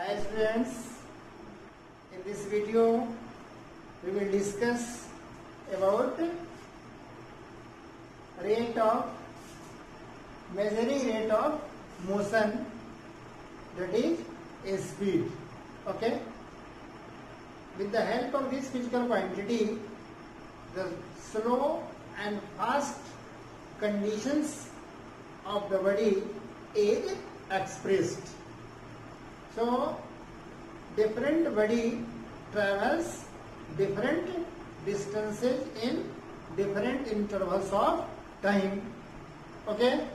Hi students, in this video we will discuss about measuring rate of motion, that is a speed. Okay, with the help of this physical quantity, the slow and fast conditions of the body is expressed. So, different body travels different distances in different intervals of time. Okay?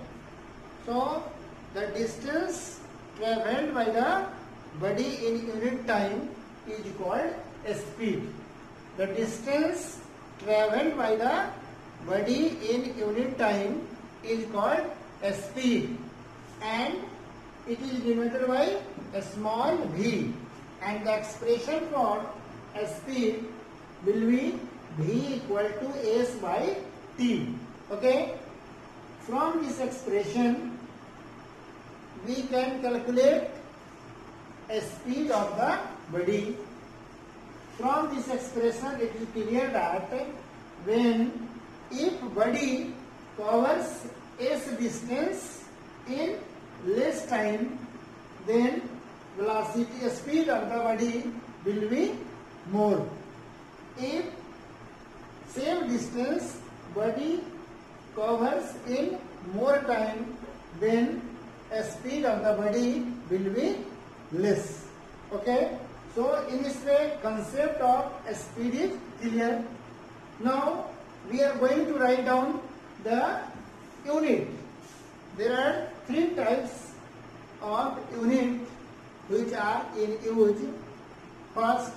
So, the distance traveled by the body in unit time is called a speed. The distance traveled by the body in unit time is called a speed, and it is denoted by a small v, and the expression for a speed will be v equal to s by t. Okay? From this expression we can calculate a speed of the body. From this expression it is clear that when if body covers s distance in less time, then velocity speed of the body will be more. If same distance body covers in more time, then a speed of the body will be less. Okay, so in this way concept of a speed is clear. Now we are going to write down the unit. There are three types of unit which are in use. First,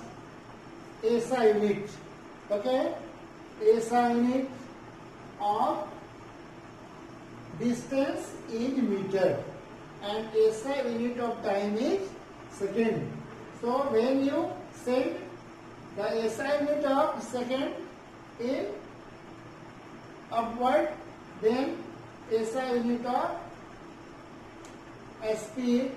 SI unit. Okay, SI unit of distance is meter, and SI unit of time is second. So when you set the SI unit of second in upward, then SI unit of speed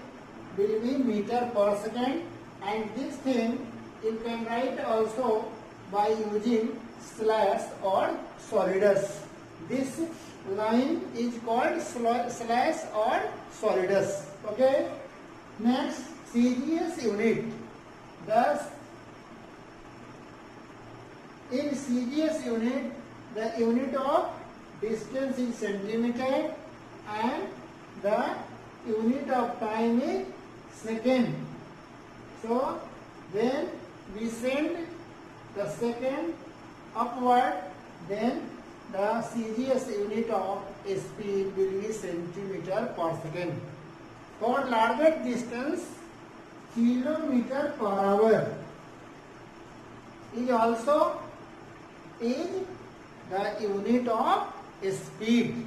will be meter per second, and this thing you can write also by using slash or solidus. This line is called slash or solidus. Okay. Next, CGS unit. Thus, in CGS unit, the unit of distance is centimeter and the unit of time is second. So when we send the second upward, then the CGS unit of speed will be centimeter per second. For larger distance, kilometer per hour is also the unit of speed.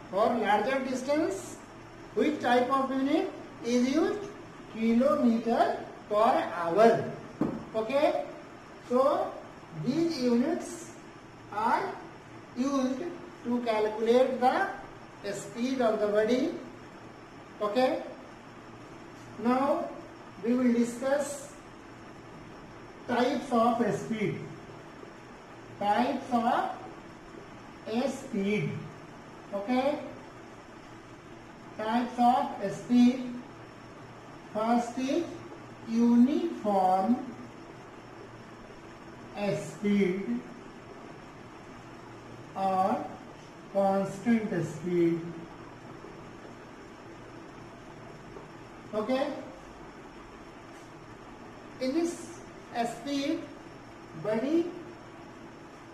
For larger distance, which type of unit is used? Kilometer per hour. Okay? So, these units are used to calculate the speed of the body. Okay? Now, we will discuss types of speed. Types of speed. Okay? Types of speed. First is uniform speed or constant speed. Okay? In this speed, body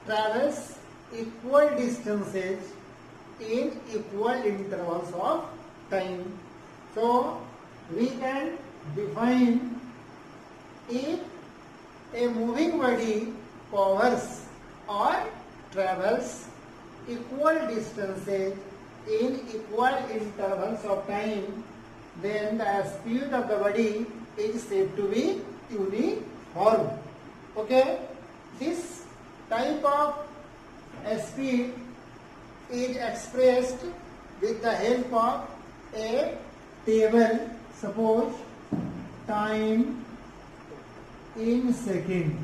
travels equal distances in equal intervals of time. So, we can define if a moving body covers or travels equal distances in equal intervals of time, then the speed of the body is said to be uniform. Okay? This type of speed is expressed with the help of a table. Suppose time in second,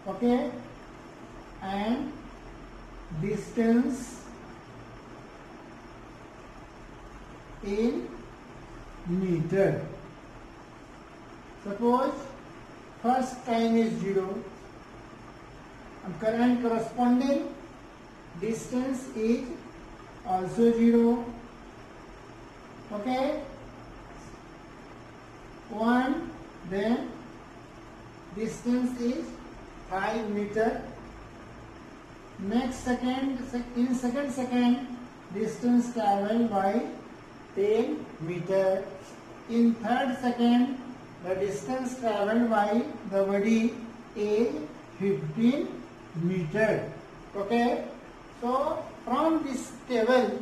okay, and distance in meter. Suppose first time is 0 and current corresponding distance is also 0, okay, 1, then distance is 5 meter. Next second, in second distance traveled by 10 meter. In third second, the distance traveled by the body is 15 meter. Okay. So from this table,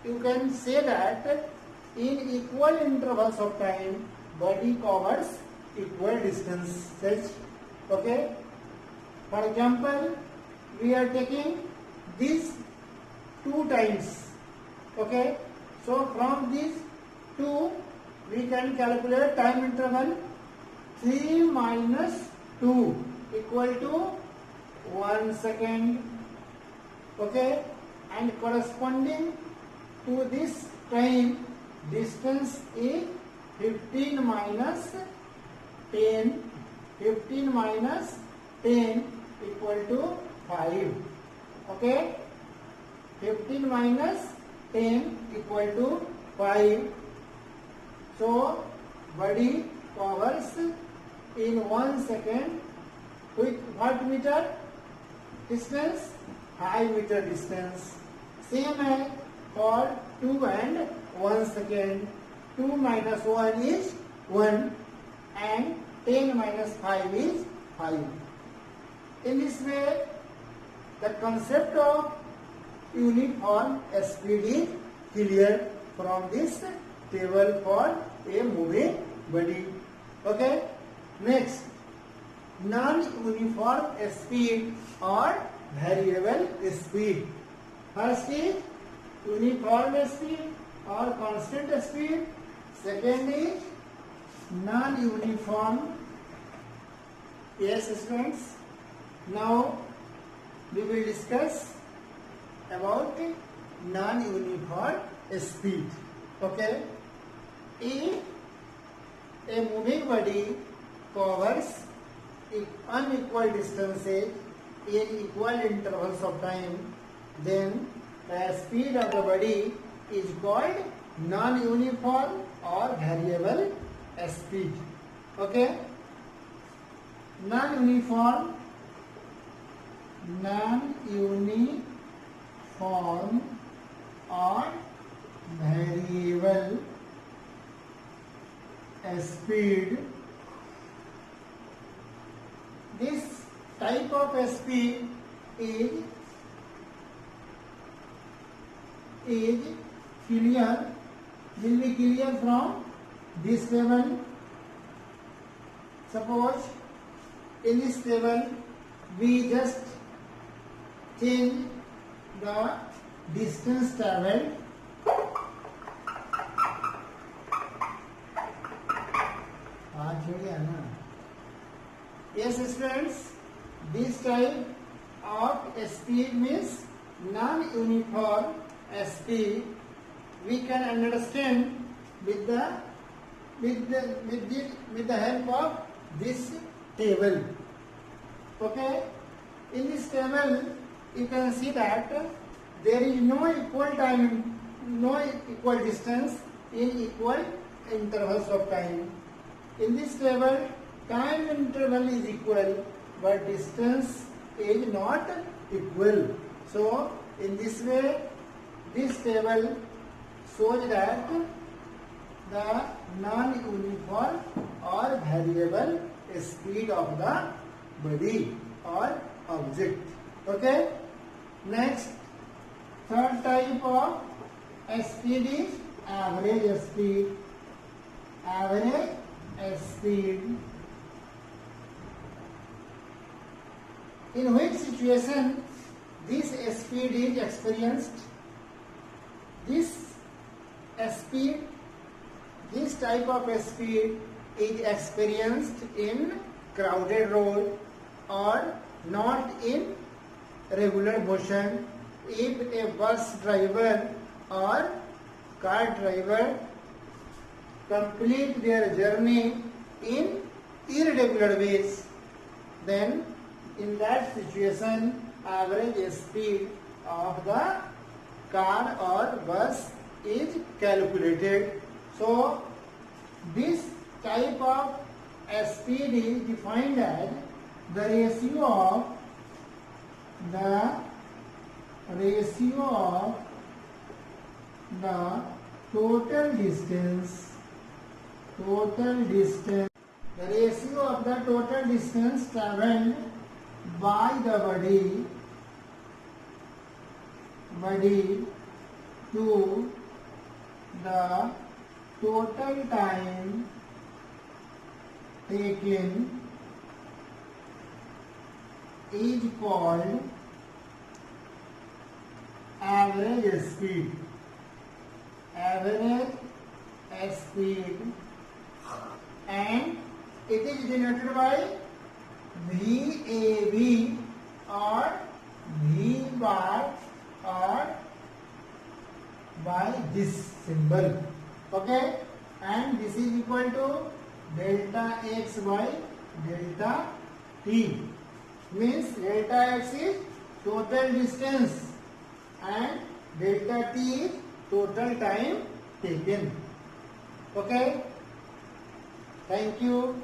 you can say that in equal intervals of time, body covers equal distances. Okay. For example, we are taking these 2 times. Okay. So from these 2, we can calculate time interval 3 minus 2 equal to 1 second. Okay, and corresponding to this time, distance is 15 minus 10. 15 minus 10 equal to 5. Okay, 15 minus 10 equal to 5. So body covers in 1 second with what meter distance? 5 meter distance. Same as for 2 and 1 second. 2 minus 1 is 1 and 10 minus 5 is 5. In this way, the concept of uniform speed is clear from this table for a moving body. Okay. Next, non-uniform speed or variable speed. First is uniform speed or constant speed. Second is non-uniform. Yes, students. Now we will discuss about non-uniform speed. Okay. If a moving body covers unequal distances in equal intervals of time, then the speed of the body is called non-uniform or variable speed. Okay. Non-uniform or variable speed. This type of speed is clear, will be clear from this table. Suppose in this table we just change the distance traveled. Yes, students, this type of speed means non-uniform speed. We can understand with the help of this table. Okay, in this table you can see that there is no equal time, no equal distance in equal intervals of time. In this table, time interval is equal, but distance is not equal. So, in this way, this table shows that the non-uniform or variable speed of the body or object. Okay. Next, third type of speed is average speed. Average speed. In which situation this speed is experienced? This speed, this type of speed is experienced in crowded road or not in regular motion. If a bus driver or car driver complete their journey in irregular ways, then in that situation average speed of the car or bus is calculated. So this type of speed is defined as the ratio of the total distance traveled by the body to the total time taken is called average speed. And it is denoted by VAB or V bar or by this symbol. Okay, and this is equal to delta x by delta t. Means delta x is total distance and delta t is total time taken. Okay, thank you.